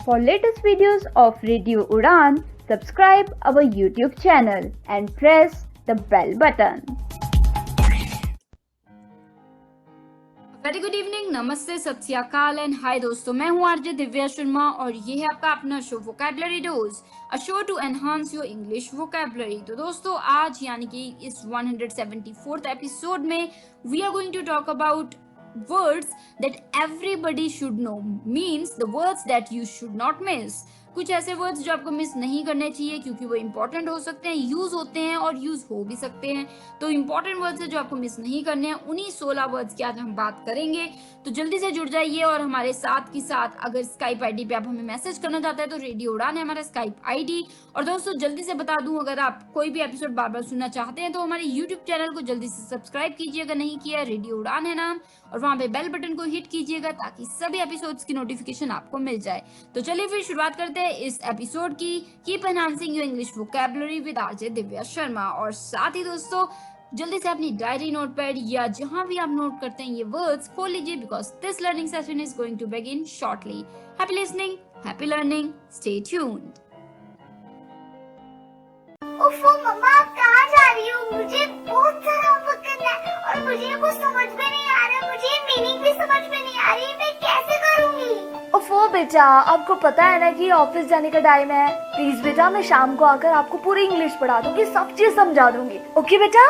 For latest videos of Radio Udan, subscribe our YouTube channel and press the bell button. Very good evening, नमस्ते, सत श्री अकाल and hi दोस्तों, मैं हूं RJ Divya Sharma और ये है आपका अपना show vocabulary dose, a show to enhance your English vocabulary. तो दोस्तों आज यानी कि इस 174th एपिसोड में we are going to talk about words that everybody should know, means the words that you should not miss. कुछ ऐसे words जो आपको मिस नहीं करने चाहिए क्योंकि वो इंपॉर्टेंट हो सकते हैं, यूज होते हैं और यूज हो भी सकते हैं। तो इंपॉर्टेंट वर्ड्स है जो आपको मिस नहीं करने हैं, उन्हीं 16 वर्ड्स की आज हम बात करेंगे। तो जल्दी से जुड़ जाइए और हमारे साथ की साथ अगर स्काइप आईडी पे आप हमें मैसेज करना चाहते हैं तो रेडियो उड़ान है हमारा स्काइप आईडी। और दोस्तों जल्दी से बता दूं, अगर आप कोई भी एपिसोड बार बार सुनना चाहते हैं तो हमारे यूट्यूब चैनल को जल्दी से सब्सक्राइब कीजिए अगर नहीं किया, रेडियो उड़ान है नाम, और वहां पे बेल बटन को हिट कीजिएगा ताकि सभी एपिसोड्स की नोटिफिकेशन आपको मिल जाए। तो चलिए फिर शुरुआत करते हैं इस एपिसोड की keep enhancing your English vocabulary with RJ Divya Sharma. और साथ ही दोस्तों जल्दी से अपनी डायरी, नोटपैड या जहां भी आप नोट करते हैं ये वर्ड्स खोल लीजिए because this learning session is going to begin shortly. Happy listening, happy learning, stay tuned. ओफो मम्मा, आप कहाँ जा रही हो? मुझे बहुत सारा होमवर्क करना है और मुझे कुछ समझ में नहीं आ रहा, मुझे मीनिंग भी समझ में नहीं आ रही, मैं कैसे करूँगी? ओफो बेटा, आपको पता है ना कि ऑफिस जाने का टाइम है। प्लीज बेटा, मैं शाम को आकर आपको पूरी इंग्लिश पढ़ा दूंगी, सब चीज समझा दूंगी। ओके बेटा?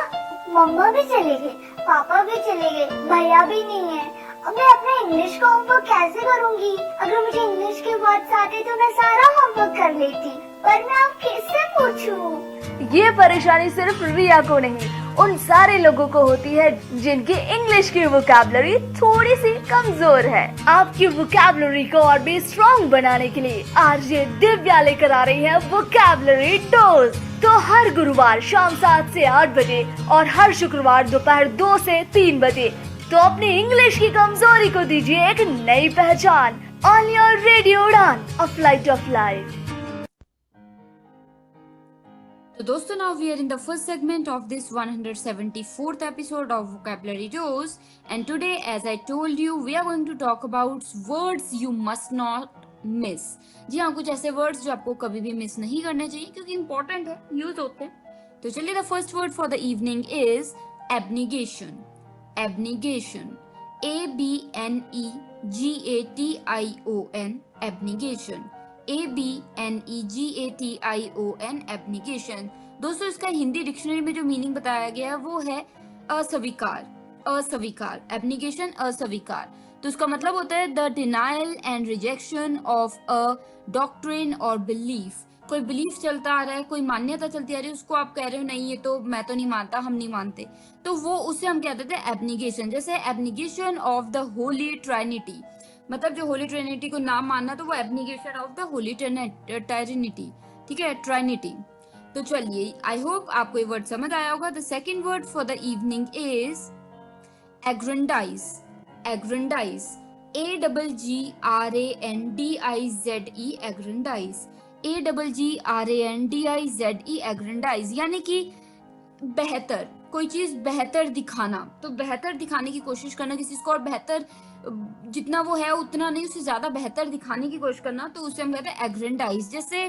मम्मा भी चले गए, पापा भी चले गए, भैया भी नहीं है। अब मैं अपना इंग्लिश का होमवर्क कैसे करूँगी? अगर मुझे इंग्लिश के वर्ड्स आते तो मैं सारा होमवर्क कर लेती, पर मैं अब किससे पूछूं? ये परेशानी सिर्फ रिया को नहीं, उन सारे लोगों को होती है जिनकी इंग्लिश की वोकैबुलरी थोड़ी सी कमजोर है। आपकी वोकैबुलरी को और भी स्ट्रॉन्ग बनाने के लिए आरजे दिव्या लेकर आ रही है वोकैबुलरी डोज। तो हर गुरुवार शाम 7 से 8 बजे और हर शुक्रवार दोपहर 2 से 3 बजे तो अपनी इंग्लिश की कमजोरी को दीजिए एक नई पहचान। On your radio Udaan, a flight of life. So दोस्तों now we are in the first segment of this 174th episode of Vocabulary Dose, and today as I told you we are going to talk about words you must not miss. जी हाँ, कुछ ऐसे words जो आपको कभी भी miss नहीं करने चाहिए क्योंकि important है, यूज होते हैं। तो चलिए, the first word for the evening is abnegation. Abnegation, abnegation, abnegation, abnegation, abnegation। दोस्तों इसका हिंदी डिक्शनरी में जो मीनिंग बताया गया है वो है अस्वीकार, अस्वीकार, एब्निगेशन, अस्वीकार। तो इसका मतलब होता है the denial and rejection of a doctrine और बिलीफ। कोई बिलीफ चलता आ रहा है, कोई मान्यता चलती आ रही है, उसको आप कह रहे हो नहीं ये तो मैं तो नहीं मानता, हम नहीं मानते, तो वो उसे हम कहते थे एब्निगेशन। जैसे एब्निगेशन ऑफ द होली ट्राइनिटी, मतलब जो होली ट्रिनिटी को नाम मानना, तो वो एब्निगेशन ऑफ द होली ट्रिनिटी, ठीक है, ट्राइनिटी। तो चलिए, आई होप आपको ये वर्ड समझ आया होगा। The second word for the evening is aggrandise, aggrandise, AGGRANDIZE, aggrandise, AGGRANDIZE, aggrandise, यानी कि बेहतर, कोई चीज बेहतर दिखाना। तो बेहतर दिखाने की कोशिश करना किसी चीज को, और बेहतर जितना वो है उतना नहीं, उससे ज्यादा बेहतर दिखाने की कोशिश करना, तो उसे हम कहते हैं एग्रेंडाइज। जैसे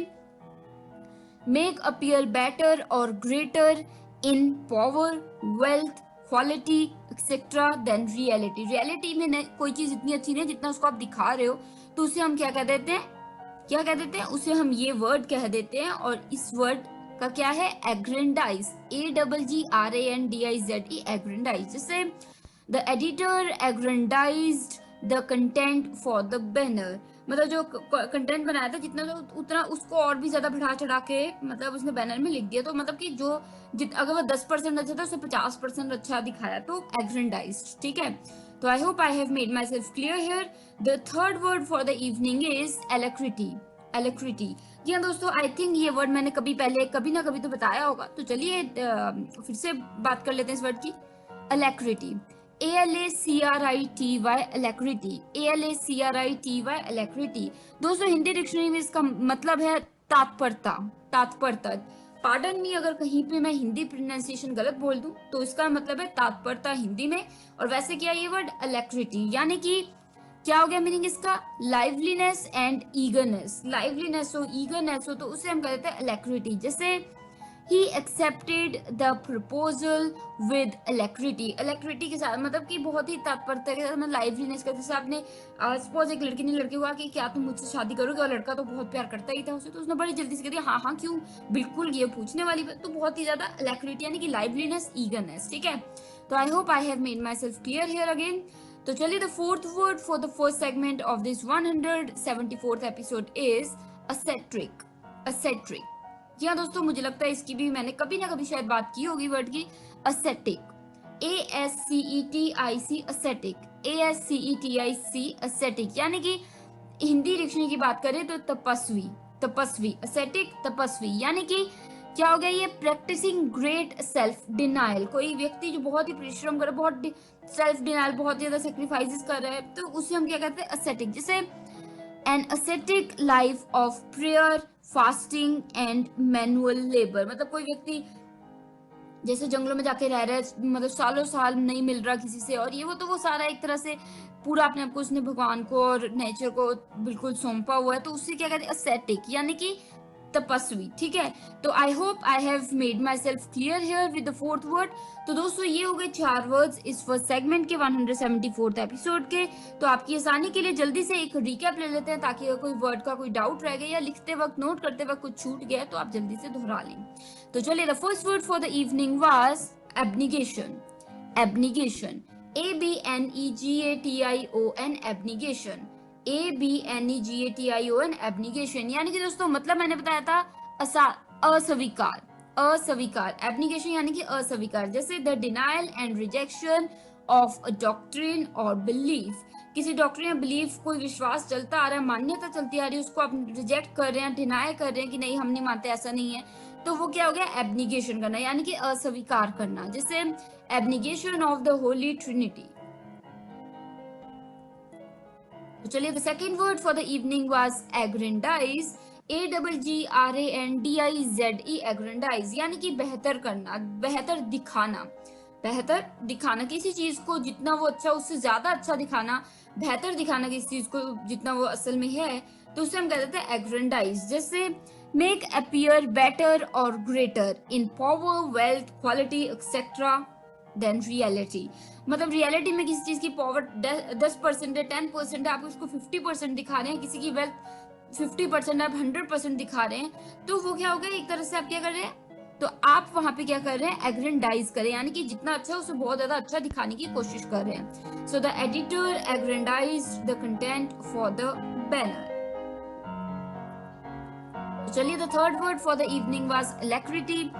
मेक अपीयर बेटर और greater in power, wealth, quality etcetera than reality. Reality में कोई चीज इतनी अच्छी नहीं जितना उसको आप दिखा रहे हो, तो उसे हम क्या कह देते हैं, क्या कह देते हैं, उसे हम ये वर्ड कह देते हैं। और इस वर्ड का क्या है, एग्रेंडाइज, AGGRANDIZE, एग्रेंडाइज। जैसे the editor aggrandized the content for the banner, मतलब जो कंटेंट बनाया था जितना तो उतना उसको और भी ज्यादा बढ़ा चढ़ा के मतलब उसने बैनर में लिख दिया, तो मतलब कि जो अगर वो 10% अच्छा था उसे 50% अच्छा दिखाया, तो एग्रेंडाइज्ड, ठीक है। तो I hope I have made myself clear here. The third word for the evening is alacrity, alacrity. जी हाँ दोस्तों, आई थिंक ये वर्ड मैंने कभी पहले कभी ना कभी तो बताया होगा, तो चलिए फिर से बात कर लेते हैं इस वर्ड की। एलेक्रिटी, ALACRITY, एलेक्रिटी, ALACRITY, एलेक्रिटी। दोस्तों हिंदी डिक्शनरी में इसका मतलब है तात्परता, तात्परता। पार्डन मी अगर कहीं पे मैं हिंदी प्रोनाउंसिएशन गलत बोल दूं तो इसका मतलब है तात्परता हिंदी में। और वैसे क्या ये वर्ड एलेक्ट्रिटी, यानी कि क्या हो गया मीनिंग इसका? Liveliness and eagerness. लाइवलीनेस हो, ईगरनेस हो तो उसे हम कहते हैं अलैक्रिटी। जैसे he accepted the proposal with alacrity. Alacrity के साथ मतलब कि बहुत ही तत्परता के साथ, मतलब लाइवलीनेस का। जैसे आपने सपोज एक लड़की ने लड़के हुआ कि क्या तुम मुझसे शादी करोगे, और लड़का तो बहुत प्यार करता ही था उसे, तो उसने बड़ी जल्दी से कह दिया हाँ हाँ क्यों बिल्कुल, ये पूछने वाली बात। तो बहुत ही ज्यादा अलैक्रिटी यानी कि लाइवलीनेस, ईगरनेस। ठीक है, तो I hope I have made myself clear here again. तो चलिए, the fourth word for the first segment of this 174th episode is ascetic. Ascetic, जी हाँ दोस्तों, मुझे लगता है इसकी भी मैंने कभी ना कभी शायद बात की होगी वर्ड की। Ascetic, ASCETIC, ascetic, ASCETIC, ascetic, यानी कि हिंदी डिक्शनरी की बात करें तो तपस्वी। तपस्वी, असेटिक, तपस्वी, यानी कि क्या हो गया ये? Practising great self denial. कोई व्यक्ति जो बहुत ही परिश्रम करे, बहुत सेल्फ डिनाइल, बहुत ज्यादा सेक्रीफाइसेस कर रहा है, तो उसे हम क्या कहते हैं? असेटिक। जैसे an ascetic life of prayer, fasting and manual labour. मतलब कोई व्यक्ति जैसे जंगलों में जाके रह रहा है, मतलब सालों साल नहीं मिल रहा किसी से, और ये वो, तो वो सारा एक तरह से पूरा अपने आप को उसने भगवान को और नेचर को बिल्कुल सौंपा हुआ है, तो उससे क्या कहते हैं? असेटिक, यानी कि तपस्वी। ठीक है, तो I hope I have made myself clear here with the fourth word. तो दोस्तों ये हो गए 4 वर्ड्स इस फर्स्ट सेगमेंट के 174th एपिसोड के। तो आपकी आसानी के लिए जल्दी से एक रिकैप ले लेते हैं, ताकि अगर कोई वर्ड का कोई डाउट रह गया या लिखते वक्त, नोट करते वक्त कुछ छूट गया तो आप जल्दी से दोहरा लें। तो चलिए, the first word for the evening was abnegation. Abnegation, ABNEGATION, abnegation, ABNEGATION, abnegation, यानी कि दोस्तों मतलब मैंने बताया था अस्वीकार। अस्वीकार, एब्निगेशन यानी कि अस्वीकार। जैसे the denial and rejection of a doctrine और बिलीफ। किसी डॉक्ट्रिन या बिलीफ, कोई विश्वास चलता आ रहा है, मान्यता चलती आ रही है, उसको आप रिजेक्ट कर रहे हैं, डिनाई कर रहे हैं कि नहीं हम नहीं मानते, ऐसा नहीं है, तो वो क्या हो गया? एब्निगेशन करना, यानी कि अस्वीकार करना। जैसे एब्निगेशन ऑफ द होली ट्रिनिटी। तो चलिए, the second word for the evening was aggrandise, AGGRANDIZE, aggrandise, यानी कि बेहतर करना, बेहतर दिखाना। बेहतर दिखाना किसी चीज को, जितना वो अच्छा उससे ज्यादा अच्छा दिखाना, बेहतर दिखाना किसी चीज को जितना वो असल में है, तो उसे हम कहते हैं एग्रेंडाइज। जैसे मेक अपीयर बेटर और greater in power, wealth, quality etcetera than reality. मतलब रियलिटी में किसी चीज की पावर 10% है, 10% है, आप उसको 50% दिखा रहे हैं, किसी की वेल्थ 50% आप 100% दिखा रहे हैं, तो वो क्या हो गया? एक तरह से आप क्या कर रहे हैं? तो आप वहां पे क्या कर रहे हैं? एग्रेंडाइज करें, यानी कि जितना अच्छा है उसे बहुत ज्यादा अच्छा दिखाने की कोशिश कर रहे हैं। So the editor aggrandize the content for the banner. चलिए, the third word for the evening was alacrity,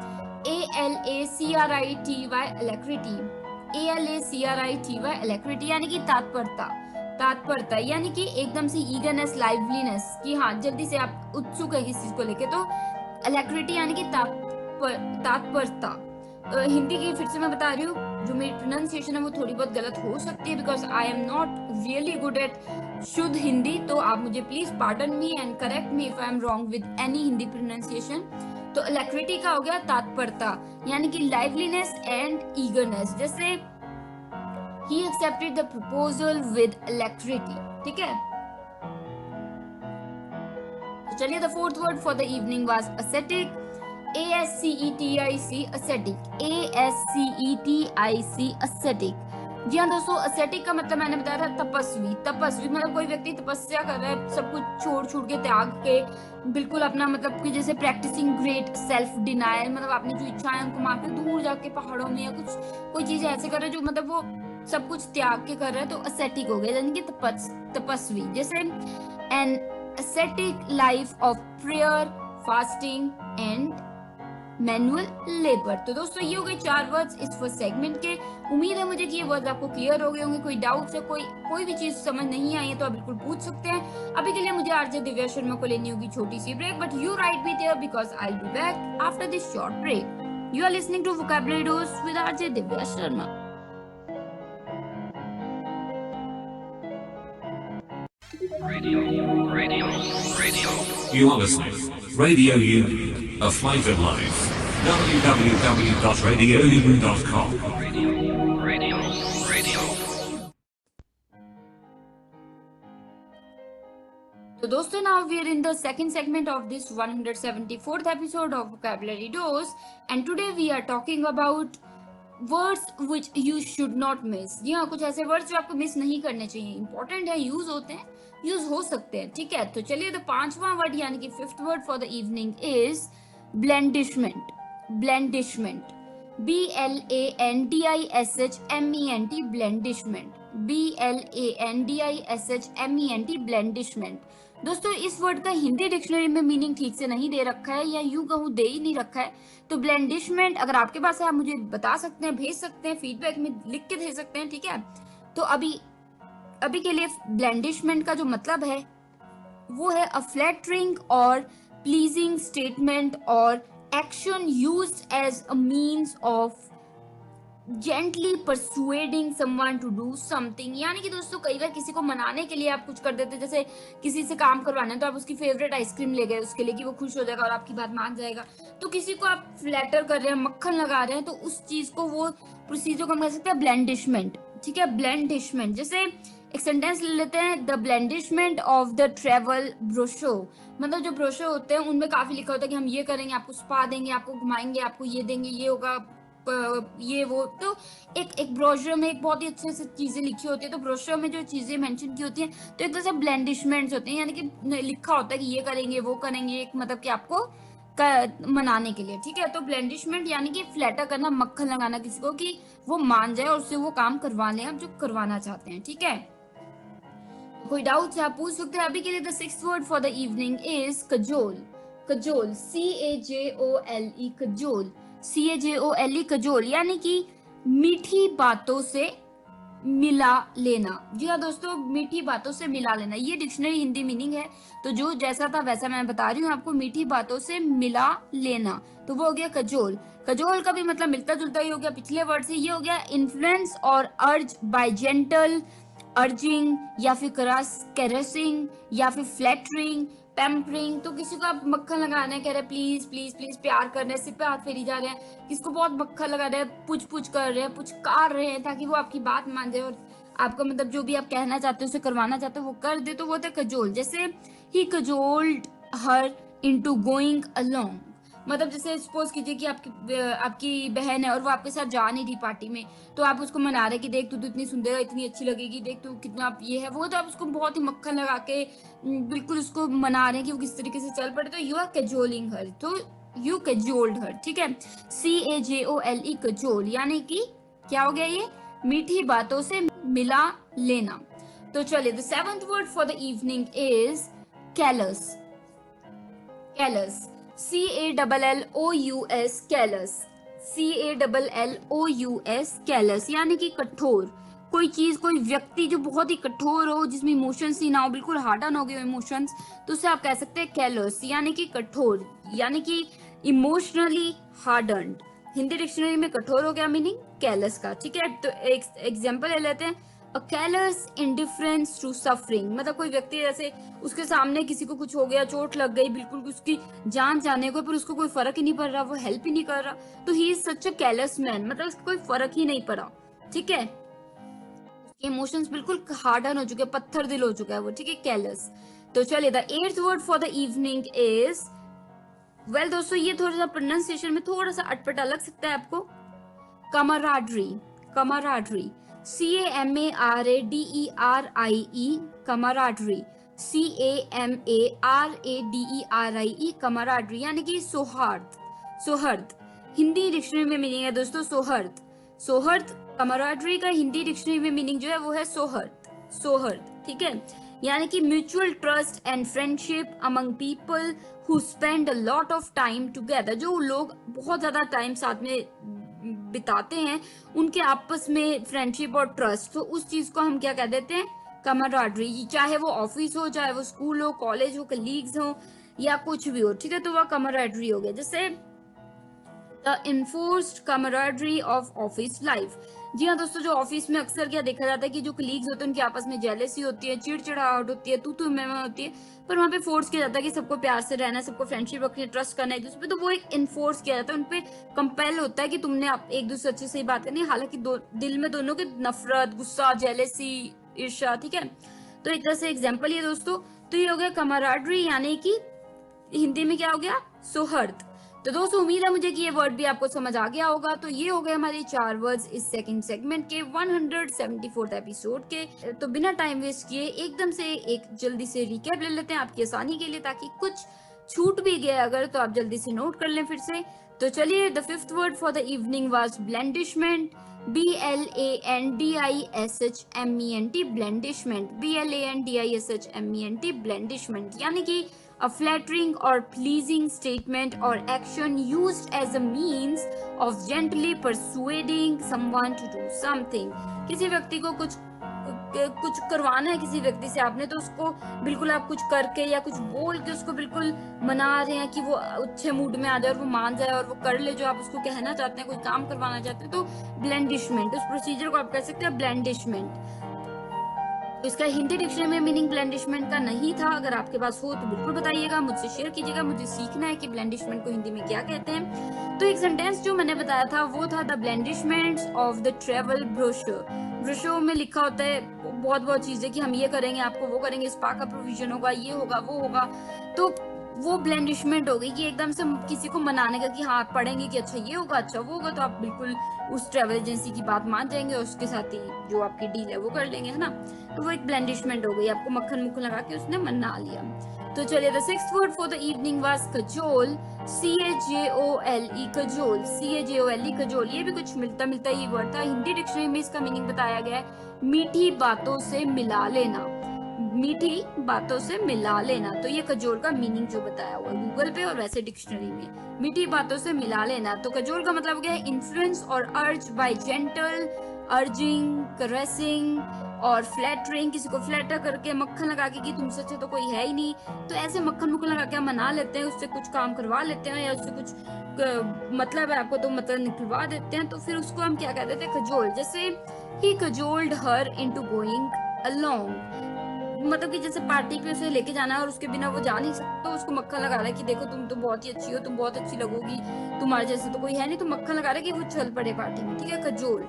ALACRITY, alacrity, ALACRITY, alacrity, यानी कि तात्परता। तात्परता यानी कि एकदम से ईगरनेस, लाइवलीनेस, कि हाँ जल्दी से आप उत्सुक है किसी चीज को लेके, तो अलैक्रिटी यानी कि तात्परता। हिंदी की फिर से मैं बता रही हूँ, जो मेरी प्रोनाउंसिएशन है वो थोड़ी बहुत गलत हो सकती है, because I am not really good at शुद्ध हिंदी, तो आप मुझे please pardon me and correct me if I am wrong with any Hindi pronunciation. तो अलैक्रिटी का हो गया तात्परता, यानी कि लाइवलीनेस एंड ईगरनेस। जैसे he accepted the proposal with alacrity. ठीक है, तो चलिए, the fourth word for the evening was ascetic, ASCETIC, ascetic, ASCETIC, ascetic. जी हाँ दोस्तों, असेटिक का मतलब मैंने बताया था तपस्वी। तपस्वी मतलब कोई व्यक्ति तपस्या कर रहा है, सब कुछ छोड़ के, त्याग के, बिल्कुल अपना मतलब कि जैसे प्रैक्टिसिंग ग्रेट सेल्फ डिनायल, मतलब अपनी जो इच्छाएं उनको मार के दूर जाके पहाड़ों में या कुछ कोई चीज ऐसे कर रहा है जो मतलब वो सब कुछ त्याग के कर रहा है, तो असेटिक हो गया, यानी कि तपस्वी। जैसे an ascetic life of prayer, fasting and manual labour. तो दोस्तों ये हो गए 4 वर्ड्स इस फर्स्ट सेगमेंट के। उम्मीद है मुझे कि ये वर्ड्स आपको क्लियर हो गए होंगे। कोई डाउट है, कोई भी चीज समझ नहीं आई है तो आप बिल्कुल पूछ सकते हैं। अभी के लिए मुझे आरजे दिव्या शर्मा को लेनी होगी छोटी सी break, but you write me there because I will be back after this short break. You are listening to vocabulary dose with RJ Divya Sharma. Radio. You are listening. Radio U, a flavored life. www.radioU.com. Radio. तो दोस्तों now we are in the second segment of this 174th episode of Vocabulary Dose and today we are talking about words which you should not miss. जी हाँ, कुछ ऐसे words जो आपको miss नहीं करने चाहिए, इंपॉर्टेंट है, यूज होते हैं, यूज हो सकते हैं, ठीक है। तो चलिए, तो पांचवा वर्ड यानी कि fifth word for the evening is blandishment. Blandishment, BLANDISHMENT, blandishment, BLANDISHMENT, blandishment. दोस्तों, इस वर्ड का हिंदी डिक्शनरी में मीनिंग ठीक से नहीं दे रखा है, या यूं कहूं दे ही नहीं रखा है। तो ब्लेंडिशमेंट अगर आपके पास है, आप मुझे बता सकते हैं, भेज सकते हैं, फीडबैक में लिख के दे सकते हैं, ठीक है। तो अभी के लिए ब्लेंडिशमेंट का जो मतलब है वो है अ फ्लैटरिंग और प्लीजिंग स्टेटमेंट और action used as a means of gently persuading someone to do something. यानी कि दोस्तों, कई बार किसी को मनाने के लिए आप कुछ कर देते हैं, जैसे किसी से काम करवाना है तो आप उसकी फेवरेट आइसक्रीम ले गए उसके लिए कि वो खुश हो जाएगा और आपकी बात मान जाएगा। तो किसी को आप फ्लैटर कर रहे हैं, मक्खन लगा रहे हैं, तो उस चीज को, वो प्रोसीजर को हम कह सकते हैं ब्लेंडिशमेंट, ठीक है। ब्लेंडिशमेंट, जैसे एक सेंटेंस ले लेते हैं, द ब्लेंडिशमेंट ऑफ द ट्रेवल ब्रोशो। मतलब जो ब्रोशो होते हैं उनमें काफी लिखा होता है कि हम ये करेंगे, आपको स्पा देंगे, आपको घुमाएंगे, आपको ये देंगे, ये होगा, ये वो। तो एक ब्रोशर में एक बहुत ही अच्छे से चीजें लिखी होती है। तो ब्रोशर में जो चीजें मेंशन की होती हैं, तो एक तरह से ब्लेंडिशमेंट्स होते हैं, यानी कि लिखा होता है कि ये करेंगे, वो करेंगे, एक मतलब कि आपको मनाने के लिए, ठीक है। तो ब्लेंडिशमेंट यानी कि फ्लैटर करना, मक्खन लगाना किसी को कि वो मान जाए और उससे वो काम करवा लें आप जो करवाना चाहते हैं, ठीक है। कोई डाउट है आप पूछ सकते हैं। अभी के लिए the sixth word for the evening is cajole. Cajole, CAJOLE, cajole, CAJOLE, cajole, यानी कि मीठी बातों से मिला लेना। जी हाँ दोस्तों, मीठी बातों से मिला लेना, ये डिक्शनरी हिंदी मीनिंग है। तो जो जैसा था वैसा मैं बता रही हूँ आपको, मीठी बातों से मिला लेना, तो वो हो गया कजोल। कजोल का भी मतलब मिलता जुलता ही हो गया पिछले वर्ड से। ये हो गया इन्फ्लुएंस और अर्ज बाय जेंटल, अर्जिंग, या फिर कैरेसिंग, या फिर फ्लैटरिंग, पैम्परिंग। तो किसी को आप मक्खन लगा रहे हैं, कह रहे हैं प्लीज प्लीज प्लीज, प्यार कर रहे हैं, सिर पे हाथ फेरी जा रहे हैं, किसको बहुत मक्खन लगा रहे हैं, पुछ पुछ कर रहे हैं, पुचकार रहे हैं, ताकि वो आपकी बात मान जाए और आपका मतलब जो भी आप कहना चाहते हो, उसे करवाना चाहते हो, वो कर दे। तो वो था कजोल। जैसे ही कजोल्ड हर इनटू गोइंग अलोंग, मतलब जैसे सपोज कीजिए कि आपकी बहन है और वो आपके साथ जा नहीं रही पार्टी में, तो आप उसको मना रहे कि देख तू तो इतनी सुंदर है, इतनी अच्छी लगेगी, देख तू कितना आप ये है वो, तो आप उसको बहुत ही मक्खन लगा के बिल्कुल उसको मना रहे हैं कि वो किस तरीके से चल पड़े। तो यू आर कैजोलिंग हर, तो यू कैजोल्ड हर, ठीक है। CAJOLE, कजोल, यानी कि क्या हो गया, ये मीठी बातों से मिला लेना। तो चलिए, the seventh word for the evening is callus. Callus, CALLOUS, callus, CALLOUS, callus, यानी कि कठोर। कोई चीज, कोई व्यक्ति जो बहुत ही कठोर हो, जिसमें इमोशंस ही ना हो, बिल्कुल हार्डन हो गए इमोशंस, तो उसे आप कह सकते हैं कैलस, यानी कि कठोर, यानी कि इमोशनली हार्डन्ड। हिंदी डिक्शनरी में कठोर हो गया मीनिंग कैलस का, ठीक है। तो एक एग्जांपल ले लेते हैं, अ कैलस इंडिफरेंस टू सफरिंग, मतलब कोई व्यक्ति जैसे उसके सामने किसी को कुछ हो गया, चोट लग गई, बिल्कुल उसकी जान जाने को, पर उसको कोई फर्क ही नहीं पड़ रहा, वो हेल्प ही नहीं कर रहा, तो he is such a callus man, मतलब उसको कोई फर्क ही नहीं पड़ा, ठीक है। इमोशंस बिल्कुल हार्डन हो चुके, पत्थर दिल हो चुका है वो, ठीक है, कैलस। तो चलिए, the eighth word for the evening is, well दोस्तों, ये थोड़ा सा प्रोनाउंसिएशन में थोड़ा सा अटपटा लग सकता है आपको, camaraderie. Camaraderie, CAMARADERIE, camaraderie, CAMARADERIE, camaraderie, यानी कि सौहार्द। सौहार्द, हिंदी डिक्शनरी में मीनिंग है दोस्तों सौहार्द। सौहार्द, कमराडरी का हिंदी डिक्शनरी में मीनिंग जो है वो है सौहार्द। सौहार्द, ठीक है, यानी कि mutual trust and friendship among people who spend a lot of time together. जो लोग बहुत ज्यादा टाइम साथ में बिताते हैं, उनके आपस में फ्रेंडशिप और ट्रस्ट, तो उस चीज को हम क्या कह देते हैं, कमराडरी। चाहे वो ऑफिस हो, चाहे वो स्कूल हो, कॉलेज हो, कलीग्स हो, या कुछ भी हो, ठीक है, तो वह कमराडरी हो गया। जैसे the enforced camaraderie of office life. जी हाँ दोस्तों, जो ऑफिस में अक्सर क्या देखा जाता है कि जो कलीग्स होते हैं उनके आपस में जेलसी होती है, चिड़चिड़ाहट होती है, तू मैं होती है, पर वहाँ पे फोर्स किया जाता है कि सबको प्यार से रहना है, सबको फ्रेंडशिप रखनी है, ट्रस्ट करना है एक दूसरे पे, तो वो एक इन्फोर्स किया जाता है, उनपे कंपेल होता है कि तुमने एक दूसरे अच्छे से बात करनी है, हालांकि दिल में दोनों के नफरत, गुस्सा, जेलसी, ईर्ष्या, ठीक है। तो एक तरह से एग्जाम्पल ये दोस्तों, तो ये हो गया कमराडरी, यानी कि हिंदी में क्या हो गया, सौहार्द। तो दोस्तों उम्मीद है मुझे कि ये वर्ड भी आपको समझ आ गया होगा। तो ये हो गए हमारे 4 वर्ड्स इस सेकंड सेगमेंट के 174th एपिसोड के। तो बिना टाइम वेस्ट किए एकदम से एक जल्दी से रिकैप ले लेते हैं आपकी आसानी के लिए, ताकि कुछ छूट भी गया अगर तो आप जल्दी से नोट कर लें फिर से। तो चलिए, the 5th word for the evening was blandishment, BLANDISHMENT, blandishment, BLANDISHMENT, blandishment, यानी कि a flattering or pleasing statement or action used as a means of gently persuading someone to do something। किसी व्यक्ति को कुछ करवाना है किसी व्यक्ति से आपने, तो उसको बिल्कुल आप कुछ करके या कुछ बोल के उसको बिल्कुल मना रहे हैं कि वो अच्छे मूड में आ जाए और वो मान जाए और वो कर ले जो आप उसको कहना चाहते हैं, कोई काम करवाना चाहते हैं। तो ब्लेंडिशमेंट, उस प्रोसीजर को आप कह सकते हैं ब्लेंडिशमेंट। इसका हिंदी डिक्शनरी में मीनिंग ब्लेंडिशमेंट का नहीं था। अगर आपके पास हो तो बिल्कुल बताइएगा, मुझसे शेयर कीजिएगा, मुझे सीखना है कि ब्लेंडिशमेंट को हिंदी में क्या कहते हैं। तो एक सेंटेंस जो मैंने बताया था वो था the blandishments of the travel brochure. Brochure में लिखा होता है बहुत बहुत चीजें कि हम ये करेंगे, आपको वो करेंगे, स्पा का प्रोविजन होगा, ये होगा, वो होगा। तो वो ब्लेंडिशमेंट हो गई कि एकदम से किसी को मनाने का कि हाँ आप पढ़ेंगे कि अच्छा ये होगा, अच्छा वो होगा, तो आप बिल्कुल उस ट्रेवल एजेंसी की बात मान जाएंगे और उसके साथ ही जो आपकी डील है वो कर लेंगे, है ना। तो वो एक ब्लेंडिशमेंट हो गई, आपको मक्खन मुक्खन लगा के उसने मना लिया। तो चलिए, the 6th word for the evening was cajole, CAJOLE, cajole, CAJOLE, cajole. ये भी कुछ मिलता मिलता ही वर्ड था। हिंदी डिक्शनरी में इसका मीनिंग बताया गया है मीठी बातों से मिला लेना, मीठी बातों से मिला लेना। तो ये कजोल का मीनिंग जो बताया हुआ है गूगल पे और वैसे डिक्शनरी में, मीठी बातों से मिला लेना। तो कजोल का मतलब क्या है, इन्फ्लुएंस और अर्ज बाय जेंटल, अर्जिंग, करेसिंग और फ्लैटरिंग, किसी को फ्लैटर करके मक्खन लगा के कि तुमसे अच्छा तो कोई है ही नहीं, तो ऐसे मक्खन मुक्खन लगा के हम मना लेते हैं, उससे कुछ काम करवा लेते हैं या उससे कुछ मतलब है आपको तो मतलब निकलवा देते हैं, तो फिर उसको हम क्या कहते थे, कजोल। जैसे ही कजोल्ड हर इनटू गोइंग अलोंग, मतलब कि जैसे पार्टी पे उसे लेके जाना है और उसके बिना वो जा नहीं सकता, तो उसको मक्खन लगा रहा है कि देखो तुम तो बहुत ही अच्छी हो, तुम बहुत अच्छी लगोगी, तुम्हारे जैसे तो कोई है नहीं, तो मक्खन लगा रहा है कि वो चल पड़े पार्टी में, ठीक है, कजोल्ड।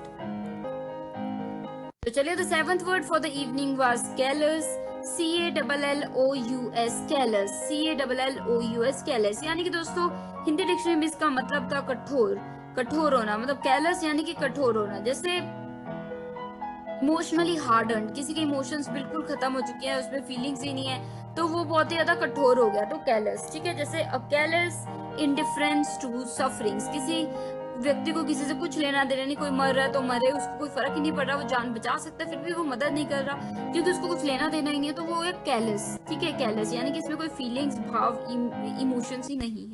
तो चलिए, the 7th word for the evening was callus, CALLOUS, callus, CALLOUS, callus, यानी कि दोस्तों हिंदी डिक्शनरी में इसका मतलब था कठोर, कठोर होना, मतलब कैलस यानी कि कठोर होना। जैसे इमोशनली हार्डन्ड, किसी के इमोशंस बिल्कुल खत्म हो चुके हैं, उसमें फीलिंग्स ही नहीं है, तो वो बहुत ही ज्यादा कठोर हो गया, तो कैलस, ठीक है। जैसे अ कैलस इंडिफरेंस टू सफरिंग्स, किसी व्यक्ति को किसी से कुछ लेना देना नहीं, कोई मर रहा है तो मरे, उसको कोई फर्क ही नहीं पड़ रहा, वो जान बचा सकता है फिर भी वो मदद नहीं कर रहा क्योंकि उसको कुछ लेना देना ही नहीं है, तो वो एक कैलस, ठीक है, कैलस यानी कि इसमें कोई फीलिंग्स, भाव, इमोशंस ही नहीं है।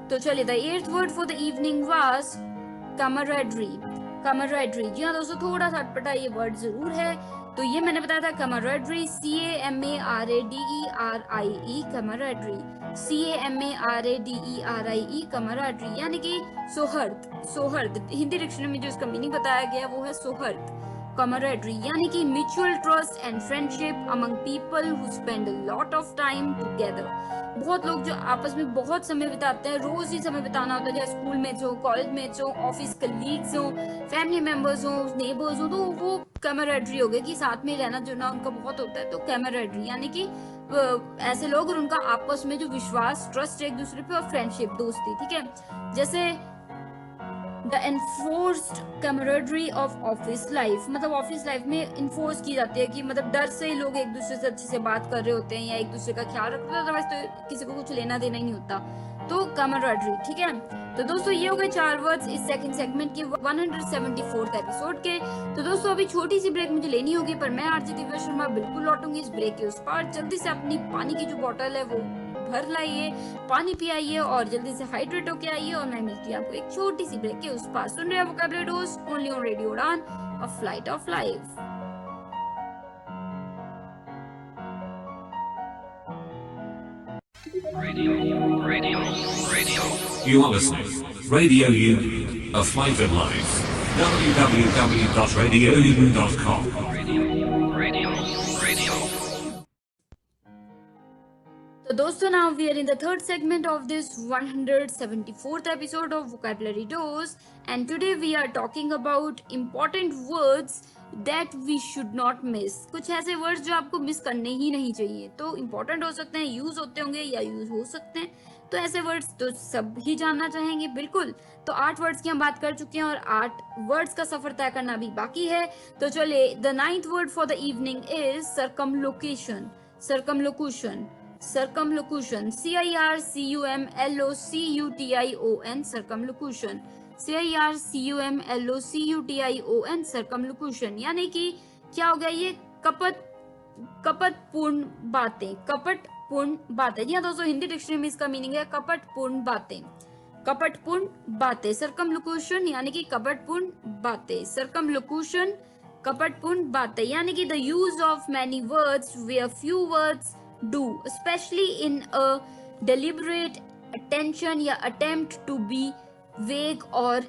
तो चलिए, the 8th word for the evening was camaraderie, camaraderie. जी हाँ दोस्तों, थोड़ा सा अटपटा ये वर्ड जरूर है, तो ये मैंने बताया था कमरेडरी, CAMARADERIE, कमरेडरी, CAMARADERIE, कमरेडरी, यानी कि सौहार्द, सौहार्द। हिंदी डिक्शनरी में जो इसका मीनिंग बताया गया वो है सौहार्द, कमरेडरी, यानी कि mutual trust and friendship among people who spend a lot of time together. बहुत लोग जो आपस में बहुत समय बिताते हैं, रोज ही समय बिताना होता है, चाहे स्कूल मेट्स हो, कॉलेज मेट्स हो, ऑफिस कलीग्स हो, फैमिली मेंबर्स हो, नेबर्स हो, तो वो कैमरेडरी हो गए कि साथ में रहना जुड़ना उनका बहुत होता है, तो कैमरेडरी यानी कि ऐसे लोग और उनका आपस में जो विश्वास, ट्रस्ट एक दूसरे पे और फ्रेंडशिप, दोस्ती, ठीक है। जैसे the enforced camaraderie of office life, मतलब ऑफिस लाइफ में इन्फोर्स की जाती है कि मतलब डर से ही लोग एक दूसरे से अच्छे से बात कर रहे होते हैं या एक दूसरे का ख्याल रखते हैं, अदरवाइज तो किसी को कुछ लेना देना ही नहीं होता, तो कैमरेडरी, ठीक है। तो दोस्तों ये हो गए 4 वर्ड्स इस सेकंड सेगमेंट के 174th एपिसोड के। तो दोस्तों अभी छोटी सी ब्रेक मुझे लेनी होगी, पर मैं आरजे दिव्या शर्मा बिल्कुल लौटूंगी इस ब्रेक के उस पार। जल्दी से अपनी पानी की जो बोतल है वो भर लाइए, पानी पियाइए और जल्दी से हाइड्रेट होके आइए, और मैं मिलती हूँ आपको एक छोटी सी ब्रेक के उस पार। सुन रहे हैं vocabulary dose only on radio Udaan, a flight of life. You are listening. Radio U, a flight of life. www.radioU.com. So दोस्तों, now we are in the third segment of this 174th episode of Vocabulary Dose, and today we are talking about important words that we should not miss, कुछ ऐसे words जो आपको miss करने ही नहीं चाहिए। तो important हो सकते हैं, यूज होते होंगे या यूज हो सकते हैं, तो ऐसे वर्ड्स तो सब ही जानना चाहेंगे बिल्कुल। तो 8 वर्ड्स की हम बात कर चुके हैं और 8 वर्ड्स का सफर तय करना भी बाकी है। तो चलिए, the 9th word for the evening is circumlocution. Circumlocution, circumlocution, CIRCUMLOCUTION, circumlocution, CIRCUMLOCUTION, circumlocution. यानी कि क्या हो गया ये? कपटपूर्ण बातें, कपटपूर्ण बातें। जी हाँ दोस्तों, हिंदी डिक्शनरी में इसका मीनिंग है कपटपूर्ण बातें, कपटपूर्ण बातें। सर्कमलोकुशन यानी कि कपटपूर्ण बातें, सर्कमलोकुशन, कपटपूर्ण बातें। यानी कि the use of many words where few words do, specially in a deliberate attention या अटेम्प्ट टू बी वेग और